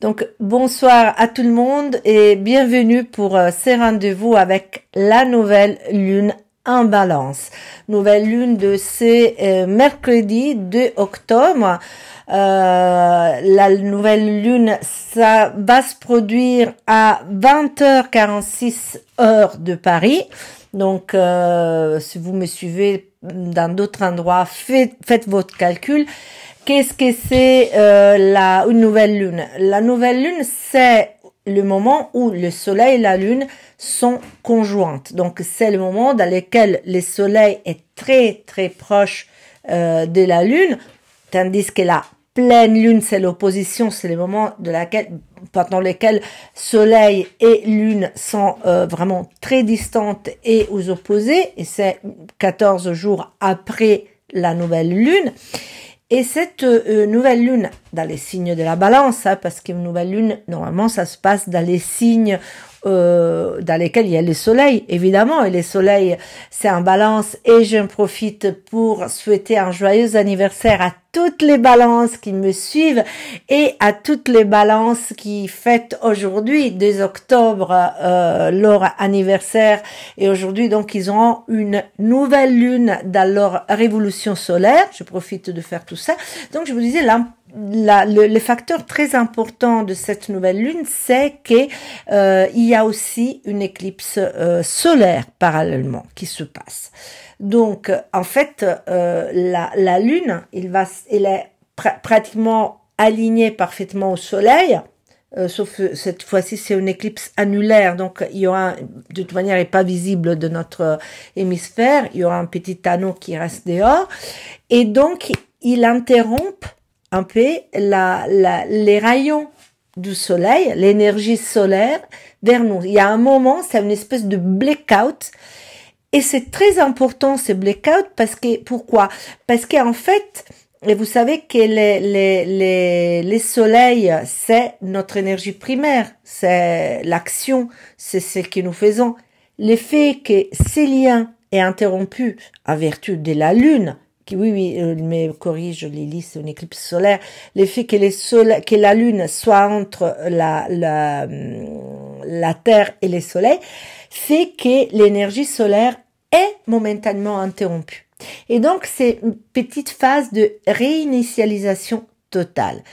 Donc, bonsoir à tout le monde et bienvenue pour ces rendez-vous avec la nouvelle lune en balance. Nouvelle lune de ce mercredi 2 octobre. La nouvelle lune, ça va se produire à 20h46 heure de Paris. Donc, si vous me suivez dans d'autres endroits, faites votre calcul. Qu'est-ce que c'est une nouvelle lune? La nouvelle lune, c'est le moment où le soleil et la lune sont conjointes. Donc, c'est le moment dans lequel le soleil est très, très proche de la lune, tandis que la pleine lune, c'est l'opposition, c'est le moment pendant lequel soleil et lune sont vraiment très distantes et aux opposés, et c'est 14 jours après la nouvelle lune. Et cette nouvelle lune, dans les signes de la balance, parce qu'une nouvelle lune, normalement, ça se passe dans les signes dans lesquels il y a le soleil, évidemment, et le soleil, c'est en balance, et j'en profite pour souhaiter un joyeux anniversaire à toutes les balances qui me suivent et à toutes les balances qui fêtent aujourd'hui, 2 octobre, leur anniversaire, et aujourd'hui, donc, ils auront une nouvelle lune dans leur révolution solaire. Je profite de faire tout ça. Donc, je vous disais, le facteur très important de cette nouvelle lune, c'est que il y a aussi une éclipse solaire parallèlement qui se passe. Donc, en fait, la lune, elle est pratiquement alignée parfaitement au soleil. Sauf que cette fois-ci c'est une éclipse annulaire, donc il y aura, de toute manière, elle n'est pas visible de notre hémisphère, il y aura un petit anneau qui reste dehors, et donc il interrompt un peu les rayons du soleil, l'énergie solaire vers nous. Il y a un moment, c'est une espèce de blackout, et c'est très important ce blackout pourquoi? Parce qu'en fait, et vous savez que les soleils, c'est notre énergie primaire, c'est l'action, c'est ce que nous faisons. Le fait que ces liens est interrompu en vertu de la lune, mais corrige Lily, c'est une éclipse solaire. Le fait que la lune soit entre la Terre et le soleil fait que l'énergie solaire est momentanément interrompue. Et donc, c'est une petite phase de réinitialisation totale.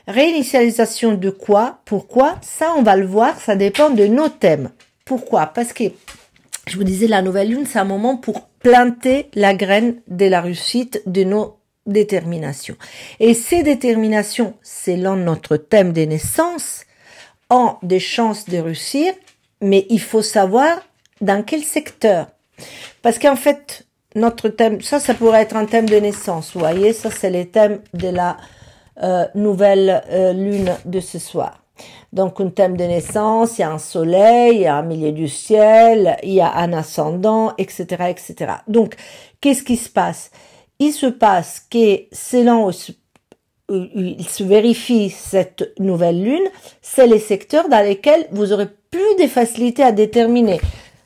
Réinitialisation de quoi? Pourquoi? Ça, on va le voir, ça dépend de nos thèmes. Pourquoi? Parce que, je vous disais, la nouvelle lune, c'est un moment pour planter la graine de la réussite de nos déterminations. Et ces déterminations, selon notre thème de naissance, ont des chances de réussir, mais il faut savoir dans quel secteur. Parce qu'en fait, notre thème, ça pourrait être un thème de naissance, vous voyez, ça c'est les thèmes de la nouvelle lune de ce soir. Donc, un thème de naissance, il y a un soleil, il y a un milieu du ciel, il y a un ascendant, etc., etc. Donc, qu'est-ce qui se passe? Il se passe que selon il se vérifie cette nouvelle lune, c'est les secteurs dans lesquels vous aurez plus de facilité à déterminer.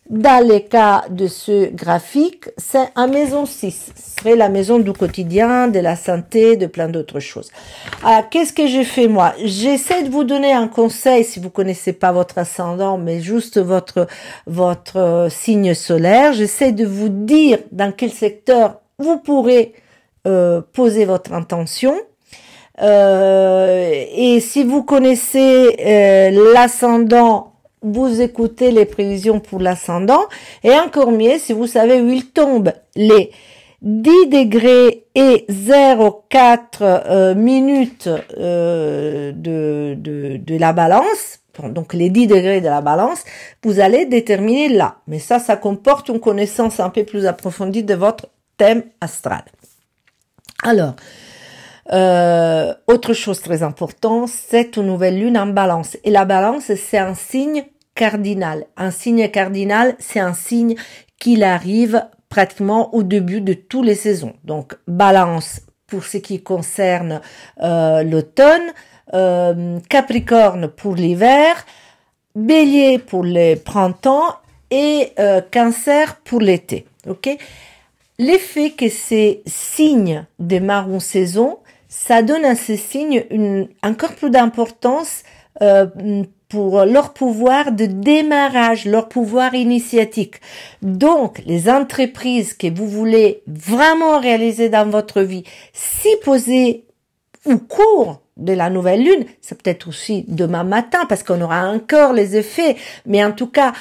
Dans les cas de ce graphique, c'est en maison 6. Ce serait la maison du quotidien, de la santé, de plein d'autres choses. Alors, qu'est-ce que j'ai fait moi? J'essaie de vous donner un conseil si vous connaissez pas votre ascendant, mais juste votre signe solaire. J'essaie de vous dire dans quel secteur vous pourrez poser votre intention. Et si vous connaissez l'ascendant, vous écoutez les prévisions pour l'ascendant, et encore mieux si vous savez où il tombe les 10 degrés et 0,4 minutes de la balance, donc les 10 degrés de la balance, vous allez déterminer là. Mais ça comporte une connaissance un peu plus approfondie de votre thème astral. Alors, autre chose très importante, c'est une nouvelle lune en balance. Et la balance, c'est un signe cardinal. Un signe cardinal, c'est un signe qui arrive pratiquement au début de toutes les saisons. Donc, balance pour ce qui concerne l'automne, Capricorne pour l'hiver, Bélier pour le printemps et Cancer pour l'été. Ok? L'effet que ces signes démarrent une saison, ça donne à ces signes encore plus d'importance pour leur pouvoir de démarrage, leur pouvoir initiatique. Donc, les entreprises que vous voulez vraiment réaliser dans votre vie, si posées au cours de la nouvelle lune, c'est peut-être aussi demain matin parce qu'on aura encore les effets, mais en tout cas,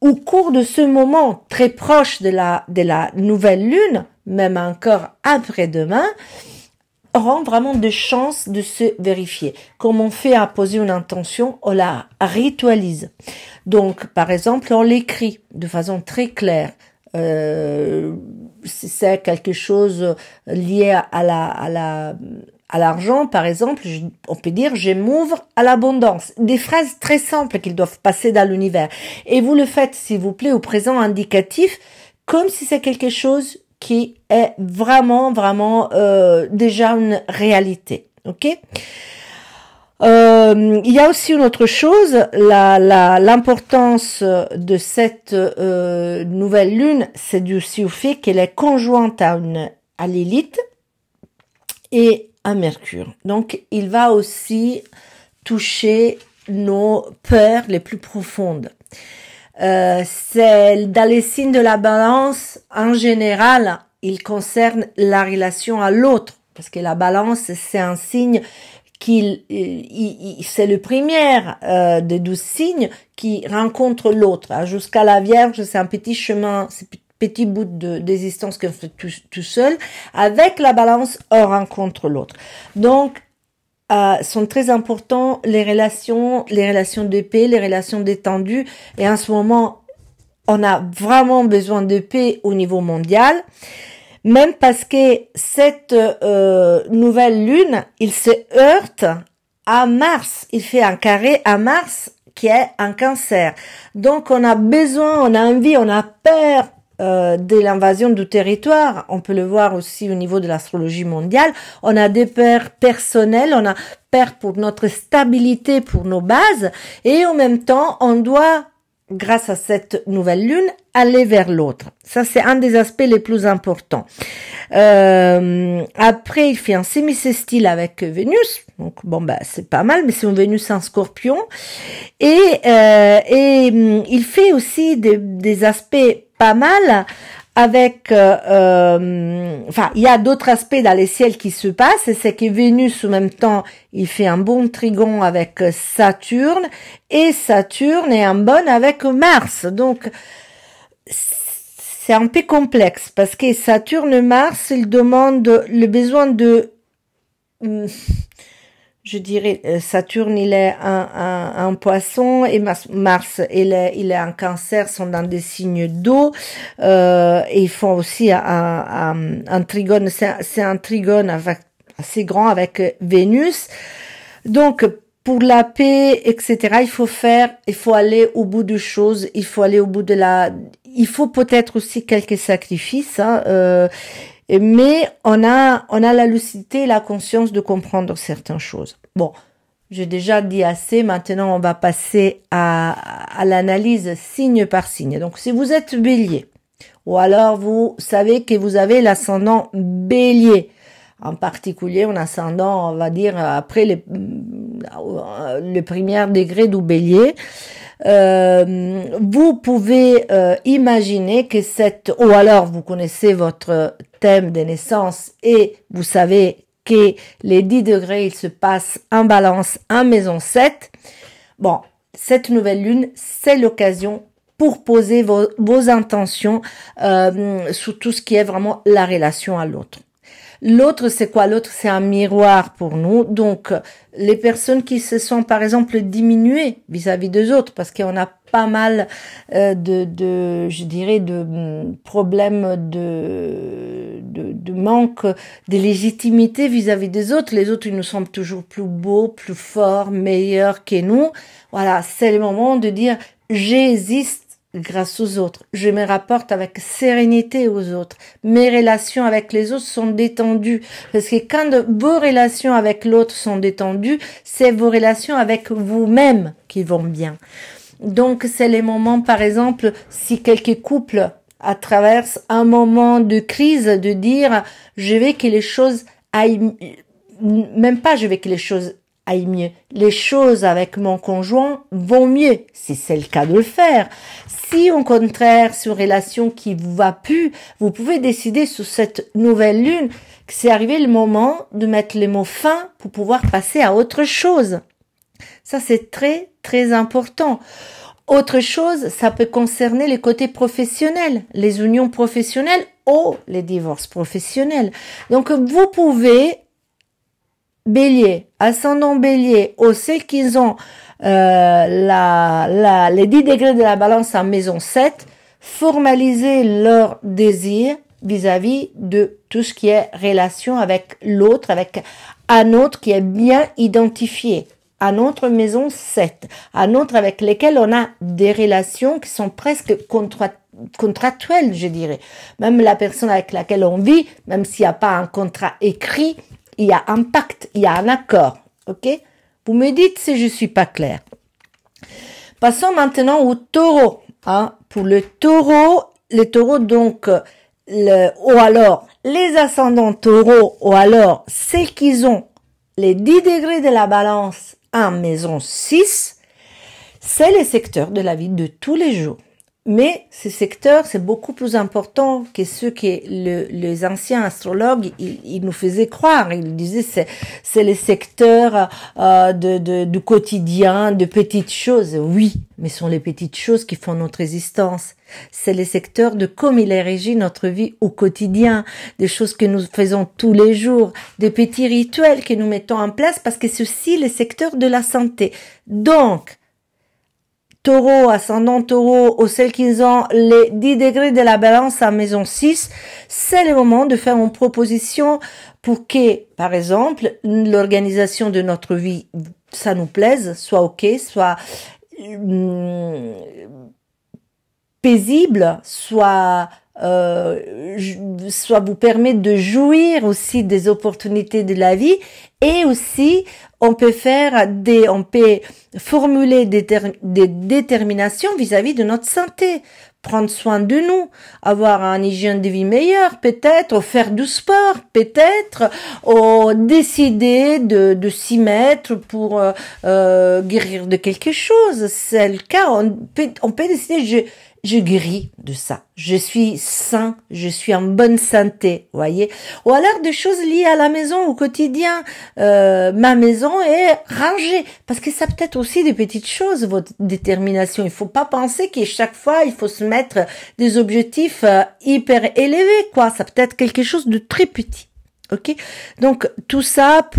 au cours de ce moment très proche de la nouvelle lune, même encore après-demain, auront vraiment de chances de se vérifier. Comme on fait à poser une intention, on la ritualise. Donc, par exemple, on l'écrit de façon très claire. Si c'est quelque chose lié à l'argent, par exemple, on peut dire « je m'ouvre à l'abondance ». Des phrases très simples qu'ils doivent passer dans l'univers. Et vous le faites, s'il vous plaît, au présent indicatif, comme si c'est quelque chose qui est vraiment déjà une réalité. Ok? Il y a aussi une autre chose, l'importance de cette nouvelle lune, c'est dû aussi au fait qu'elle est conjointe à Lilith et à Mercure. Donc, il va aussi toucher nos peurs les plus profondes. C'est dans les signes de la balance, en général, il concerne la relation à l'autre, parce que la balance, c'est un signe c'est le premier des 12 signes qui rencontre l'autre. Jusqu'à la Vierge, c'est un petit chemin, c'est petit bout d'existence qu'on fait tout seul. Avec la balance, on rencontre l'autre. Donc, sont très importants les relations de paix, les relations détendues. Et en ce moment, on a vraiment besoin de paix au niveau mondial. Même parce que cette nouvelle lune, il se heurte à Mars. Il fait un carré à Mars qui est un Cancer. Donc on a besoin, on a envie, on a peur de l'invasion du territoire. On peut le voir aussi au niveau de l'astrologie mondiale. On a des peurs personnelles, on a peur pour notre stabilité, pour nos bases. Et en même temps, on doit, grâce à cette nouvelle lune, aller vers l'autre. Ça, c'est un des aspects les plus importants. Après, il fait un sémisextile avec Vénus. Donc, bon, c'est pas mal, mais c'est une Vénus en Scorpion. Et il fait aussi des aspects pas mal avec, il y a d'autres aspects dans les ciels qui se passent, et c'est que Vénus, en même temps, il fait un bon trigon avec Saturne, et Saturne est un bon avec Mars. Donc, c'est un peu complexe, parce que Saturne et Mars, ils demandent le besoin de, je dirais, Saturne, il est un poisson, et Mars, il est un Cancer, sont dans des signes d'eau, et ils font aussi un trigone, c'est un trigone assez grand avec Vénus. Donc, pour la paix, etc., il faut aller au bout des choses, il faut aller au bout il faut peut-être aussi quelques sacrifices, mais on a la lucidité et la conscience de comprendre certaines choses. Bon, j'ai déjà dit assez, maintenant on va passer à l'analyse signe par signe. Donc si vous êtes Bélier, ou alors vous savez que vous avez l'ascendant Bélier, en particulier un ascendant, on va dire, après le premier degré du Bélier, vous pouvez imaginer que ou alors vous connaissez votre thème de naissance et vous savez que les 10 degrés, ils se passent en Balance, en maison 7. Bon, cette nouvelle lune, c'est l'occasion pour poser vos intentions sur tout ce qui est vraiment la relation à l'autre. L'autre, c'est quoi? L'autre, c'est un miroir pour nous. Donc, les personnes qui se sont, par exemple, diminuées vis-à-vis des autres, parce qu'on a pas mal je dirais, de problèmes de manque de légitimité vis-à-vis des autres. Les autres, ils nous semblent toujours plus beaux, plus forts, meilleurs que nous. Voilà, c'est le moment de dire, j'existe grâce aux autres. Je me rapporte avec sérénité aux autres. Mes relations avec les autres sont détendues. Parce que quand vos relations avec l'autre sont détendues, c'est vos relations avec vous-même qui vont bien. Donc, c'est les moments, par exemple, si quelques couples traversent un moment de crise, de dire, je veux que les choses aillent, même pas je veux que les choses aillent mieux. Les choses avec mon conjoint vont mieux, si c'est le cas de le faire. Si au contraire, sur une relation qui vous va plus, vous pouvez décider sur cette nouvelle lune que c'est arrivé le moment de mettre les mots fin pour pouvoir passer à autre chose. Ça, c'est très, très important. Autre chose, ça peut concerner les côtés professionnels, les unions professionnelles ou les divorces professionnels. Donc, vous pouvez, Bélier, ascendant Bélier, ou celles qui ont les 10 degrés de la balance en maison 7, formaliser leur désir vis-à-vis de tout ce qui est relation avec l'autre, avec un autre qui est bien identifié. Un autre maison 7, un autre avec lesquels on a des relations qui sont presque contractuelles, je dirais. Même la personne avec laquelle on vit, même s'il n'y a pas un contrat écrit, il y a un pacte, il y a un accord, ok? Vous me dites si je suis pas claire. Passons maintenant au taureau, hein. Pour le taureau, les taureaux donc, ou alors les ascendants taureaux, ou alors ceux qui ont les 10 degrés de la balance en maison 6, c'est les secteurs de la vie de tous les jours. Mais ces secteurs, c'est beaucoup plus important que ceux que les anciens astrologues, ils nous faisaient croire. Ils disaient c'est les secteurs du quotidien, de petites choses. Oui, mais ce sont les petites choses qui font notre existence. C'est les secteurs de comme il régit notre vie au quotidien, des choses que nous faisons tous les jours, des petits rituels que nous mettons en place parce que c'est aussi les secteurs de la santé. Donc, Taureau, ascendant taureau, ou celles qui ont les 10 degrés de la balance à maison 6, c'est le moment de faire une proposition pour que, par exemple, l'organisation de notre vie, ça nous plaise, soit ok, soit paisible, soit vous permet de jouir aussi des opportunités de la vie, et aussi on peut formuler des déterminations vis-à-vis de notre santé, prendre soin de nous, avoir une hygiène de vie meilleure peut-être, ou faire du sport peut-être, ou décider de s'y mettre pour guérir de quelque chose. C'est le cas, on peut décider je guéris de ça. Je suis sain, je suis en bonne santé, voyez. Ou alors des choses liées à la maison au quotidien. Ma maison est rangée. Parce que ça peut être aussi des petites choses, votre détermination. Il faut pas penser qu'à chaque fois, il faut se mettre des objectifs hyper élevés, quoi. Ça peut être quelque chose de très petit. Ok? Donc, tout ça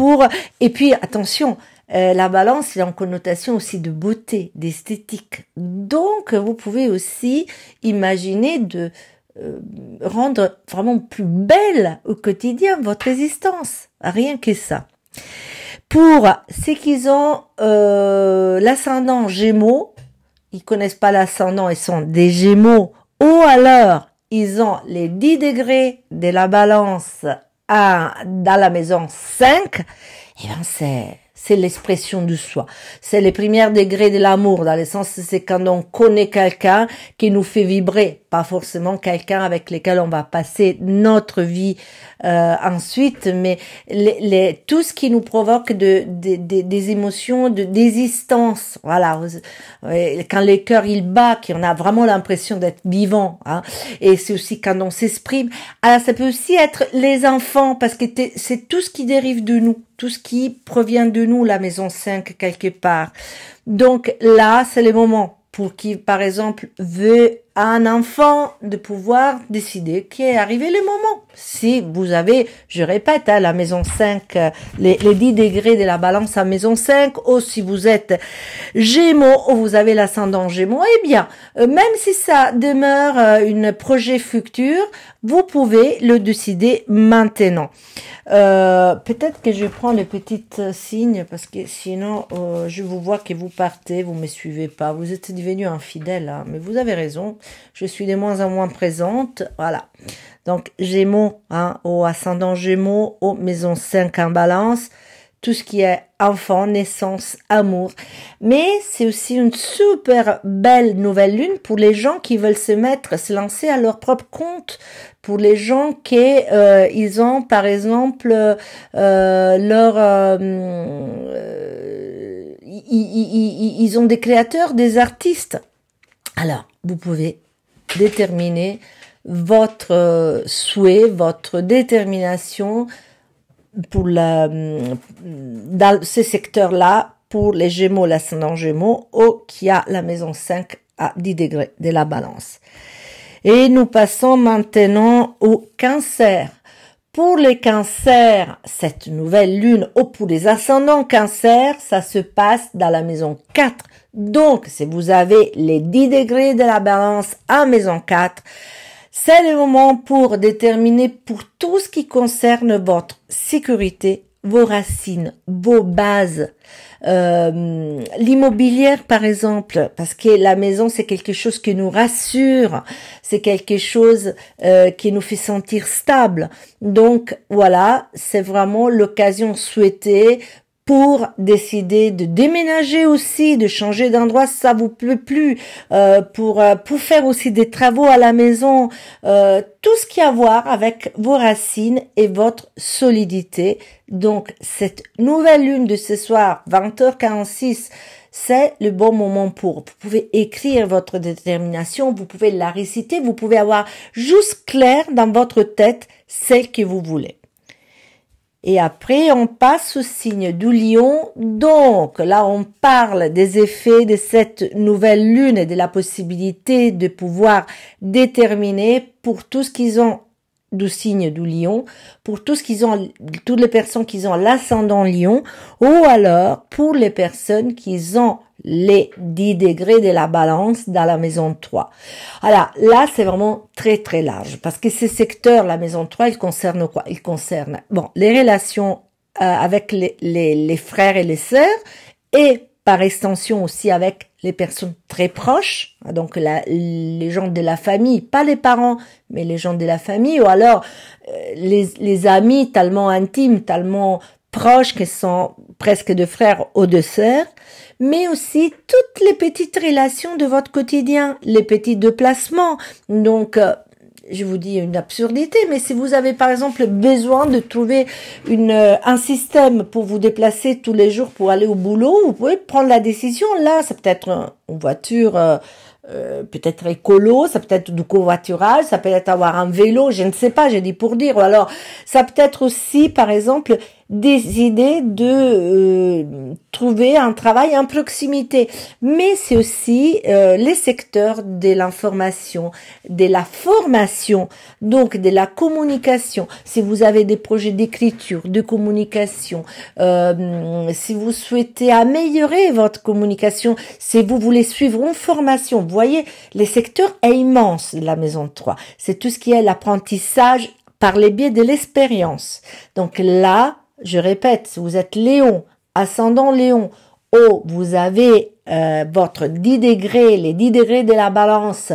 et puis, attention, la balance, il y a une connotation aussi de beauté, d'esthétique. Donc, vous pouvez aussi imaginer de rendre vraiment plus belle au quotidien votre existence. Rien que ça. Pour ceux qui ont l'ascendant Gémeaux, ils connaissent pas l'ascendant, ils sont des Gémeaux, ou alors ils ont les 10 degrés de la balance dans la maison 5, et bien c'est l'expression de soi. C'est les premiers degrés de l'amour, dans le sens c'est quand on connaît quelqu'un qui nous fait vibrer, pas forcément quelqu'un avec lequel on va passer notre vie ensuite, mais tout ce qui nous provoque des émotions d'existence. Voilà, quand le cœur il bat, qu'on a vraiment l'impression d'être vivant, hein. Et c'est aussi quand on s'exprime. Alors ça peut aussi être les enfants, parce que c'est tout ce qui dérive de nous, tout ce qui provient de nous, la maison 5 quelque part. Donc là, c'est le moment pour qui, par exemple, veut un enfant de pouvoir décider qu'est arrivé le moment. Si vous avez, je répète, la maison 5, les 10 degrés de la balance à maison 5, ou si vous êtes Gémeaux ou vous avez l'ascendant Gémeaux, eh bien, même si ça demeure un projet futur, vous pouvez le décider maintenant. Peut-être que je prends les petites signes parce que sinon je vous vois que vous partez, vous me suivez pas, vous êtes devenu infidèle, hein, mais vous avez raison, je suis de moins en moins présente, voilà. Donc Gémeaux, hein, au ascendant Gémeaux, au maison 5 en balance, tout ce qui est enfant, naissance, amour. Mais c'est aussi une super belle nouvelle lune pour les gens qui veulent se lancer à leur propre compte. Pour les gens qui ils ont par exemple ils ont des créateurs, des artistes. Alors, vous pouvez déterminer votre souhait, votre détermination pour dans ce secteur-là, pour les Gémeaux, l'ascendant Gémeaux, qui a la maison 5 à 10 degrés de la Balance. Et nous passons maintenant au Cancer. Pour les Cancers, cette nouvelle lune, ou pour les ascendants Cancer, ça se passe dans la maison 4. Donc, si vous avez les 10 degrés de la Balance à maison 4, c'est le moment pour déterminer pour tout ce qui concerne votre sécurité, vos racines, vos bases, l'immobilière par exemple, parce que la maison c'est quelque chose qui nous rassure, c'est quelque chose qui nous fait sentir stable. Donc voilà, c'est vraiment l'occasion souhaitée pour décider de déménager aussi, de changer d'endroit si ça vous plaît plus, pour faire aussi des travaux à la maison, tout ce qui a à voir avec vos racines et votre solidité. Donc cette nouvelle lune de ce soir, 20h46, c'est le bon moment pour. Vous pouvez écrire votre détermination, vous pouvez la réciter, vous pouvez avoir juste clair dans votre tête celle que vous voulez. Et après, on passe au signe du Lion. Donc, là, on parle des effets de cette nouvelle lune et de la possibilité de pouvoir déterminer pour tout ce qu'ils ont du signe du Lion, pour tout ce qu'ils ont, toutes les personnes qui ont l'ascendant Lion, ou alors pour les personnes qui ont les 10 degrés de la Balance dans la maison 3. Alors là, c'est vraiment très très large parce que ce secteur, la maison 3, il concerne quoi? Il concerne les relations avec les frères et les sœurs et par extension aussi avec les personnes très proches, donc les gens de la famille, pas les parents, mais les gens de la famille, ou alors les amis tellement intimes, tellement proches qui sont presque de frères ou de sœurs, mais aussi toutes les petites relations de votre quotidien, les petits déplacements. Donc, je vous dis une absurdité, mais si vous avez par exemple besoin de trouver un système pour vous déplacer tous les jours pour aller au boulot, vous pouvez prendre la décision. Là, ça peut être une voiture peut-être écolo, ça peut être du covoiturage, ça peut être avoir un vélo, je ne sais pas, j'ai dit pour dire. Ou alors, ça peut être aussi, par exemple, des idées de trouver un travail en proximité. Mais c'est aussi les secteurs de l'information, de la formation, donc de la communication. Si vous avez des projets d'écriture, de communication, si vous souhaitez améliorer votre communication, si vous voulez suivre une formation, vous voyez, les secteurs est immense de la maison 3. C'est tout ce qui est l'apprentissage par les biais de l'expérience. Donc là, je répète, si vous êtes Léon, ascendant Léon, ou vous avez votre 10 degrés, les 10 degrés de la Balance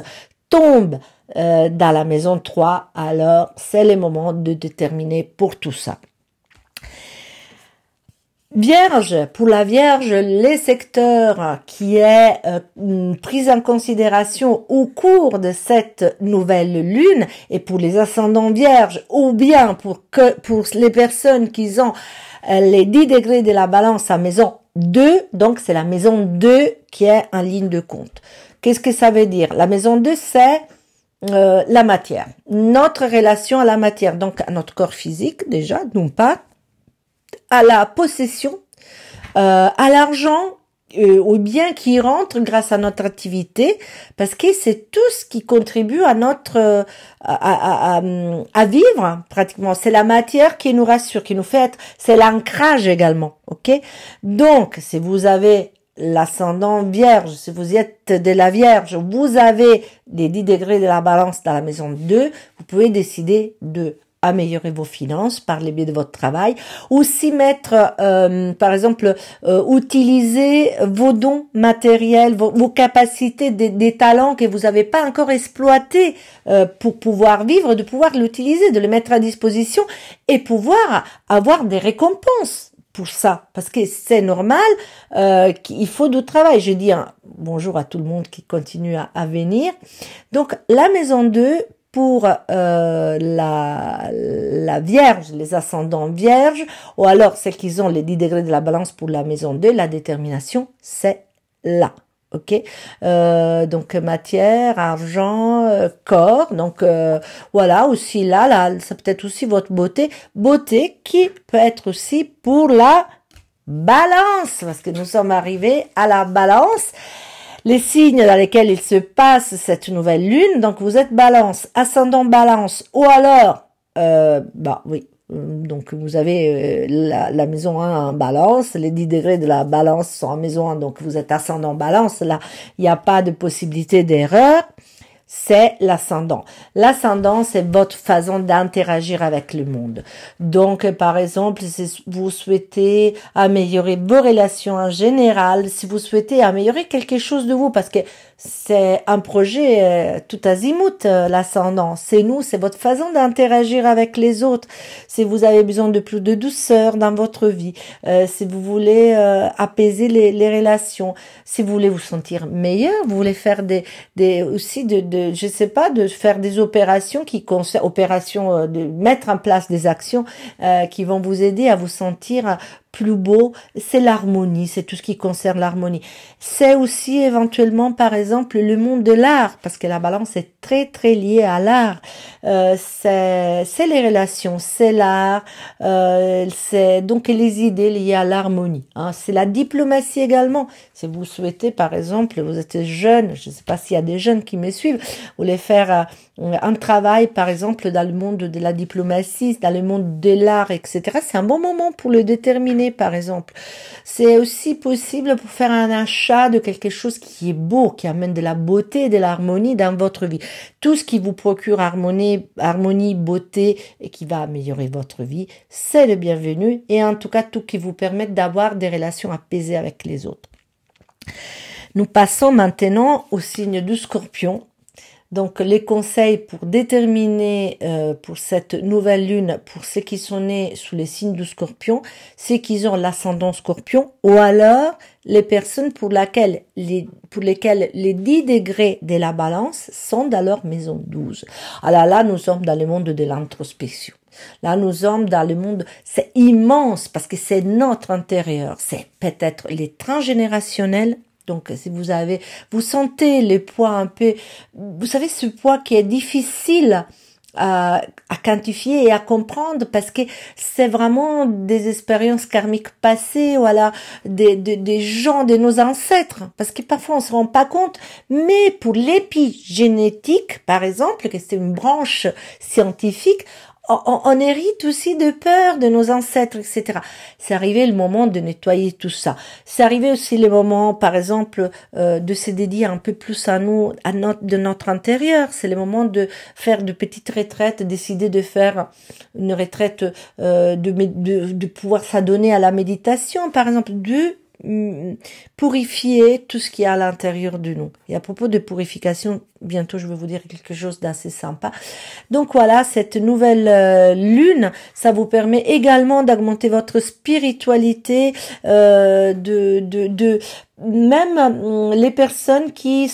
tombent dans la maison 3, alors c'est le moment de déterminer pour tout ça. Vierge, pour la Vierge, les secteurs qui est pris en considération au cours de cette nouvelle lune, et pour les ascendants Vierges, ou bien pour les personnes qui ont les 10 degrés de la Balance à maison 2, donc c'est la maison 2 qui est en ligne de compte. Qu'est-ce que ça veut dire? La maison 2, c'est la matière, notre relation à la matière, donc à notre corps physique déjà, d'une part, à la possession, à l'argent, aux biens qui rentrent grâce à notre activité, parce que c'est tout ce qui contribue à notre à vivre pratiquement. C'est la matière qui nous rassure, qui nous fait être, c'est l'ancrage également, ok? Donc, si vous avez l'ascendant Vierge, si vous êtes de la Vierge, vous avez les 10 degrés de la Balance dans la maison 2, vous pouvez décider de améliorer vos finances par les biais de votre travail, aussi mettre, par exemple, utiliser vos dons matériels, vos capacités, des talents que vous n'avez pas encore exploités pour pouvoir vivre, de pouvoir l'utiliser, de les mettre à disposition et pouvoir avoir des récompenses pour ça, parce que c'est normal qu'il faut du travail. Je dis bonjour à tout le monde qui continue à venir. Donc, la maison 2, pour la Vierge, les ascendants Vierges, ou alors ceux qui ont les 10 degrés de la balance pour la maison 2, la détermination, c'est là. Ok, donc matière, argent, corps, donc voilà, aussi là, c'est peut-être aussi votre beauté qui peut être aussi pour la balance, parce que nous sommes arrivés à la balance, les signes dans lesquels il se passe cette nouvelle lune. Donc vous êtes balance, ascendant balance, ou alors, oui. Donc vous avez la maison 1 en balance, les 10 degrés de la balance sont en maison 1, donc vous êtes ascendant balance, là il n'y a pas de possibilité d'erreur, c'est l'ascendant. L'ascendant, c'est votre façon d'interagir avec le monde. Donc par exemple, si vous souhaitez améliorer vos relations en général, si vous souhaitez améliorer quelque chose de vous, parce que c'est un projet tout azimut, l'ascendant. C'est nous, c'est votre façon d'interagir avec les autres. Si vous avez besoin de plus de douceur dans votre vie, si vous voulez apaiser les relations, si vous voulez vous sentir meilleur, vous voulez faire aussi je sais pas, de faire des opérations de mettre en place des actions qui vont vous aider à vous sentir plus beau, c'est l'harmonie, c'est tout ce qui concerne l'harmonie. C'est aussi éventuellement, par exemple, le monde de l'art, parce que la balance est très très liée à l'art. C'est les relations, c'est l'art, c'est donc les idées liées à l'harmonie. Hein. C'est la diplomatie également. Si vous souhaitez, par exemple, vous êtes jeune, je ne sais pas s'il y a des jeunes qui me suivent, vous voulez faire un travail, par exemple, dans le monde de la diplomatie, dans le monde de l'art, etc. C'est un bon moment pour le déterminer, par exemple. C'est aussi possible pour faire un achat de quelque chose qui est beau, qui amène de la beauté et de l'harmonie dans votre vie. Tout ce qui vous procure harmonie, beauté et qui va améliorer votre vie, c'est le bienvenu. Et en tout cas, tout qui vous permette d'avoir des relations apaisées avec les autres. Nous passons maintenant au signe du Scorpion. Donc, les conseils pour déterminer pour cette nouvelle lune, pour ceux qui sont nés sous les signes du Scorpion, c'est qu'ils ont l'ascendant Scorpion, ou alors les personnes pour lesquelles les 10 degrés de la balance sont dans leur maison 12. Alors là, nous sommes dans le monde de l'introspection. Là, nous sommes dans le monde, c'est immense parce que c'est notre intérieur. C'est peut-être les transgénérationnels. Donc, si vous sentez le poids un peu, vous savez, ce poids qui est difficile à quantifier et à comprendre parce que c'est vraiment des expériences karmiques passées, voilà, des gens, de nos ancêtres. Parce que parfois on se rend pas compte, mais pour l'épigénétique, par exemple, que c'est une branche scientifique, on hérite aussi de peur de nos ancêtres, etc. C'est arrivé le moment de nettoyer tout ça. C'est arrivé aussi le moment, par exemple, de se dédier un peu plus à nous, de notre intérieur. C'est le moment de faire de petites retraites, décider de faire une retraite, de pouvoir s'adonner à la méditation, par exemple, de purifier tout ce qui est à l'intérieur de nous. Et à propos de purification, bientôt je vais vous dire quelque chose d'assez sympa. Donc voilà, cette nouvelle lune, ça vous permet également d'augmenter votre spiritualité, même les personnes qui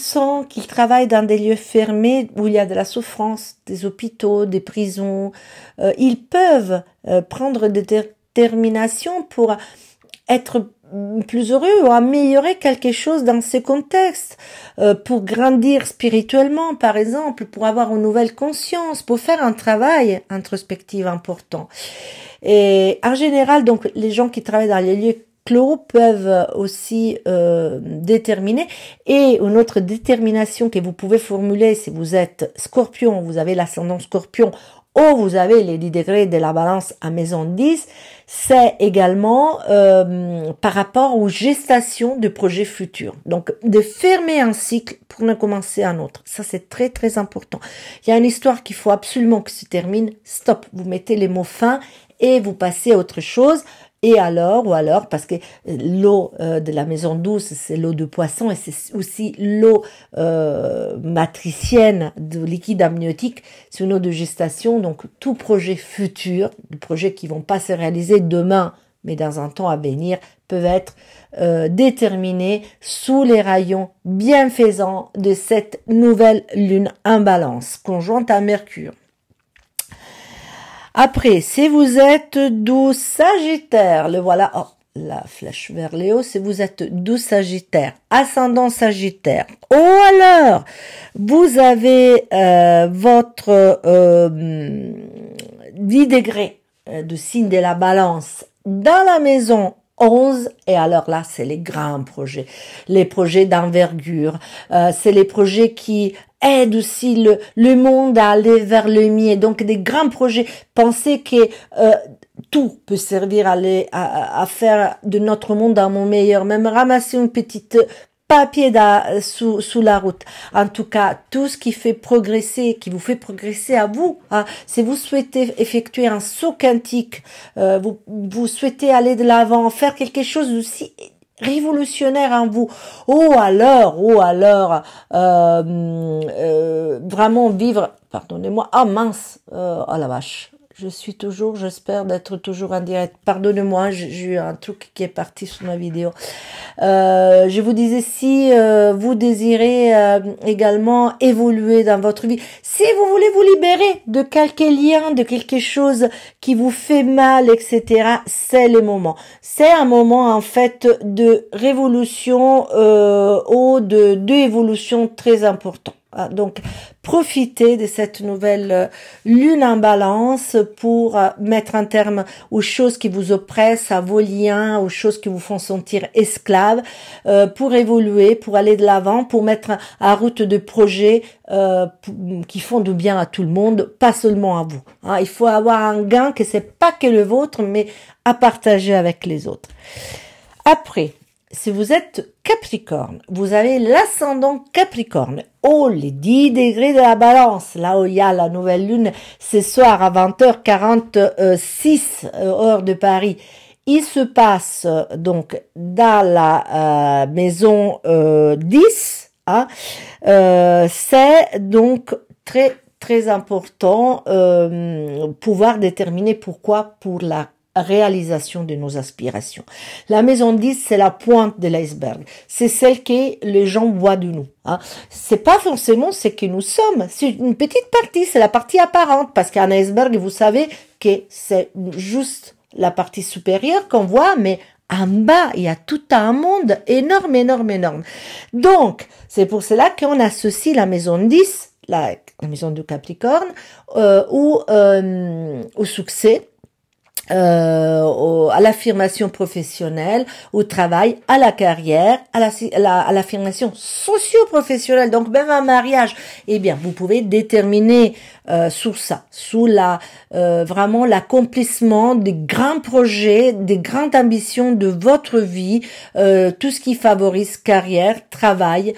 travaillent dans des lieux fermés où il y a de la souffrance, des hôpitaux, des prisons, ils peuvent prendre des déterminations pour être plus heureux ou améliorer quelque chose dans ce contexte, pour grandir spirituellement, par exemple, pour avoir une nouvelle conscience, pour faire un travail introspectif important. Et en général, donc, les gens qui travaillent dans les lieux clos peuvent aussi déterminer. Et une autre détermination que vous pouvez formuler si vous êtes Scorpion, vous avez l'ascendant Scorpion, ou vous avez les 10 degrés de la balance à maison 10, c'est également par rapport aux gestations de projets futurs. Donc, de fermer un cycle pour ne commencer un autre. Ça, c'est très, très important. Il y a une histoire qu'il faut absolument que se termine. Stop. Vous mettez les mots fin et vous passez à autre chose. Et alors, parce que l'eau de la maison 12, c'est l'eau de poisson et c'est aussi l'eau matricienne de liquide amniotique, c'est une eau de gestation. Donc, tout projet futur, des projets qui vont pas se réaliser demain, mais dans un temps à venir, peuvent être déterminés sous les rayons bienfaisants de cette nouvelle lune en balance, conjointe à Mercure. Après, si vous êtes du Sagittaire, le voilà, oh, la flèche vers Léo, si vous êtes du Sagittaire, ascendant Sagittaire, ou alors, vous avez votre 10 degrés de signe de la balance dans la maison 11, et alors là, c'est les grands projets, les projets d'envergure, c'est les projets qui aident aussi le monde à aller vers le mieux, donc des grands projets. Pensez que tout peut servir à faire de notre monde un monde meilleur, même ramasser une petite papier sous la route. En tout cas, tout ce qui fait progresser, qui vous fait progresser à vous. Hein. Si vous souhaitez effectuer un saut quantique, vous souhaitez aller de l'avant, faire quelque chose aussi révolutionnaire en vous, vraiment vivre, pardonnez-moi, ah mince, oh la vache. J'espère d'être toujours en direct. Pardonnez-moi, j'ai eu un truc qui est parti sur ma vidéo. Je vous disais, si vous désirez également évoluer dans votre vie, si vous voulez vous libérer de quelques liens, de quelque chose qui vous fait mal, etc., c'est le moment. C'est un moment, en fait, de révolution ou d'évolution très important. Donc, profitez de cette nouvelle lune en balance pour mettre un terme aux choses qui vous oppressent, à vos liens, aux choses qui vous font sentir esclaves, pour évoluer, pour aller de l'avant, pour mettre en route de projets qui font du bien à tout le monde, pas seulement à vous. Hein, il faut avoir un gain que c'est pas que le vôtre, mais à partager avec les autres. Après, si vous êtes Capricorne, vous avez l'ascendant Capricorne. Oh, les 10 degrés de la balance, là où il y a la nouvelle lune, ce soir à 20h46, heure de Paris. Il se passe donc dans la maison 10. Hein, c'est donc très important pouvoir déterminer pourquoi pour la réalisation de nos aspirations. La maison 10, c'est la pointe de l'iceberg. C'est celle que les gens voient de nous. Hein. C'est pas forcément ce que nous sommes. C'est une petite partie, c'est la partie apparente. Parce qu'un iceberg, vous savez que c'est juste la partie supérieure qu'on voit, mais en bas, il y a tout un monde énorme. Donc, c'est pour cela qu'on associe la maison 10, la maison du Capricorne, au succès, à l'affirmation professionnelle, au travail, à la carrière, à l'affirmation socio-professionnelle, donc même un mariage. Eh bien, vous pouvez déterminer sur ça, sous vraiment l'accomplissement des grands projets, des grandes ambitions de votre vie, tout ce qui favorise carrière, travail,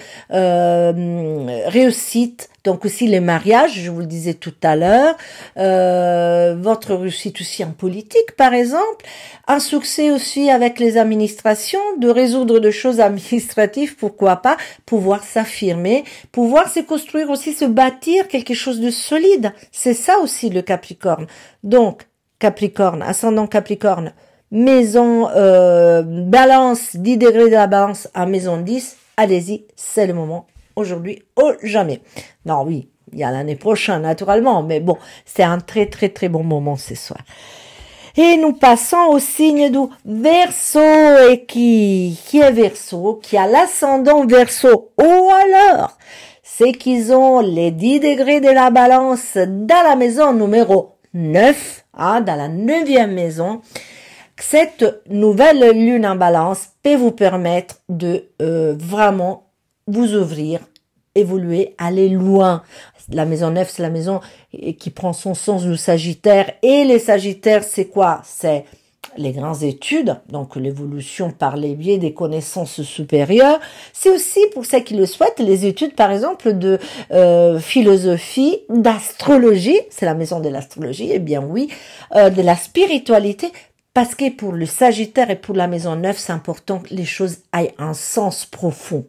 réussite. Donc aussi les mariages, je vous le disais tout à l'heure, votre réussite aussi en politique par exemple, un succès aussi avec les administrations, de résoudre des choses administratives, pourquoi pas, pouvoir s'affirmer, pouvoir se construire aussi, se bâtir quelque chose de solide. C'est ça aussi le Capricorne. Donc Capricorne, ascendant Capricorne, maison balance, 10 degrés de la balance à maison 10, allez-y, c'est le moment. Aujourd'hui ou jamais. Non, oui, il y a l'année prochaine, naturellement, mais bon, c'est un très bon moment ce soir. Et nous passons au signe du Verseau, et qui est Verseau, qui a l'ascendant Verseau. Ou alors, c'est qu'ils ont les 10 degrés de la balance dans la maison numéro 9, hein, dans la 9e maison. Cette nouvelle lune en balance peut vous permettre de vraiment vous ouvrir, évoluer, aller loin. La maison 9, c'est la maison qui prend son sens du Sagittaire. Et les Sagittaires, c'est quoi? C'est les grandes études, donc l'évolution par les biais des connaissances supérieures. C'est aussi, pour ceux qui le souhaitent, les études, par exemple, de philosophie, d'astrologie. C'est la maison de l'astrologie, eh bien oui, de la spiritualité. Parce que pour le Sagittaire et pour la maison 9, c'est important que les choses aient un sens profond.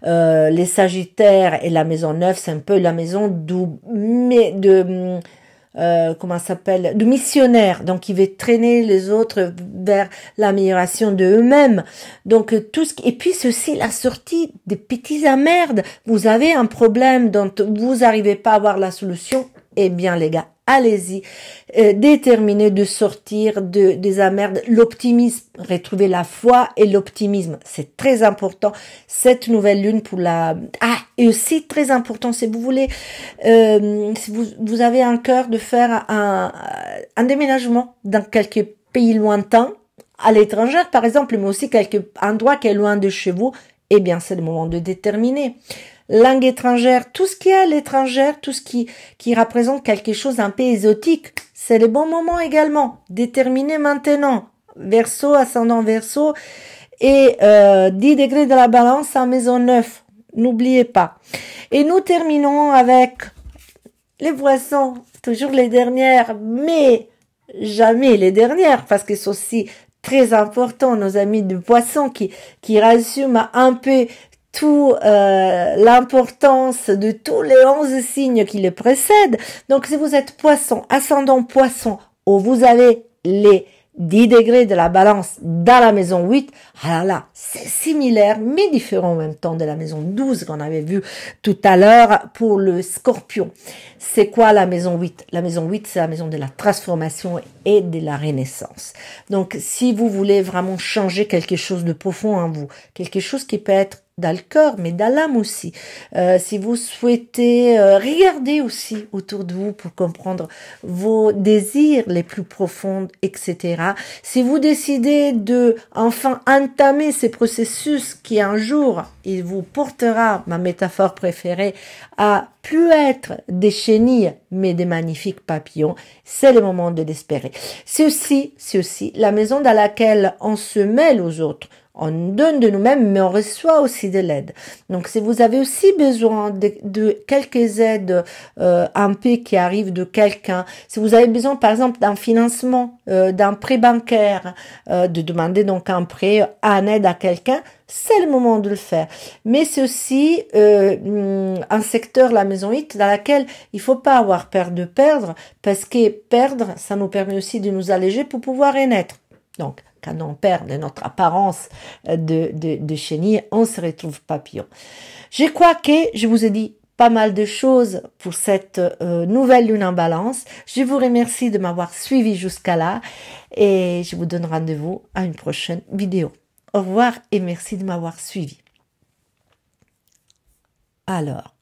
Les Sagittaires et la maison 9, c'est un peu la maison comment ça s'appelle, de missionnaire. Donc, il veut traîner les autres vers l'amélioration de eux-mêmes. Donc, tout ce qui, et puis ceci, la sortie des petits emmerdes. Vous avez un problème dont vous n'arrivez pas à avoir la solution. Eh bien, les gars, allez-y, déterminez de sortir des emmerdes, l'optimisme, retrouver la foi et l'optimisme, c'est très important, cette nouvelle lune pour la... Ah, et aussi très important, si vous voulez, si vous avez un cœur de faire un déménagement dans quelques pays lointains, à l'étranger par exemple, mais aussi quelques endroits qui est loin de chez vous, eh bien, c'est le moment de déterminer. Langue étrangère, tout ce qui est à l'étranger, tout ce qui représente quelque chose d'un peu exotique, c'est le bon moment également. Déterminez maintenant. Verseau, ascendant Verseau et 10 degrés de la balance en maison 9. N'oubliez pas. Et nous terminons avec les poissons, toujours les dernières, mais jamais les dernières, parce que c'est aussi très important, nos amis de poissons qui résument un peu tout l'importance de tous les 11 signes qui les précèdent. Donc, si vous êtes poisson, ascendant poisson, où vous avez les 10 degrés de la balance dans la maison 8, alors là, c'est similaire, mais différent en même temps de la maison 12 qu'on avait vu tout à l'heure pour le scorpion. C'est quoi la maison 8? La maison 8, c'est la maison de la transformation et de la renaissance. Donc, si vous voulez vraiment changer quelque chose de profond en vous, quelque chose qui peut être dans le cœur, mais dans l'âme aussi. Si vous souhaitez regarder aussi autour de vous pour comprendre vos désirs les plus profonds, etc. Si vous décidez de enfin entamer ces processus qui un jour, il vous portera, ma métaphore préférée, à plus être des chenilles, mais des magnifiques papillons, c'est le moment de l'espérer. C'est aussi la maison dans laquelle on se mêle aux autres. On donne de nous-mêmes, mais on reçoit aussi de l'aide. Donc, si vous avez aussi besoin de quelques aides un peu qui arrivent de quelqu'un, si vous avez besoin, par exemple, d'un financement, d'un prêt bancaire, de demander donc un prêt, un aide à quelqu'un, c'est le moment de le faire. Mais c'est aussi un secteur, la maison 8, dans laquelle il faut pas avoir peur de perdre, parce que perdre, ça nous permet aussi de nous alléger pour pouvoir renaître. Donc, quand on perd notre apparence de chenille, on se retrouve papillon. Je crois que je vous ai dit pas mal de choses pour cette nouvelle lune en balance. Je vous remercie de m'avoir suivi jusqu'à là et je vous donne rendez-vous à une prochaine vidéo. Au revoir et merci de m'avoir suivi. Alors,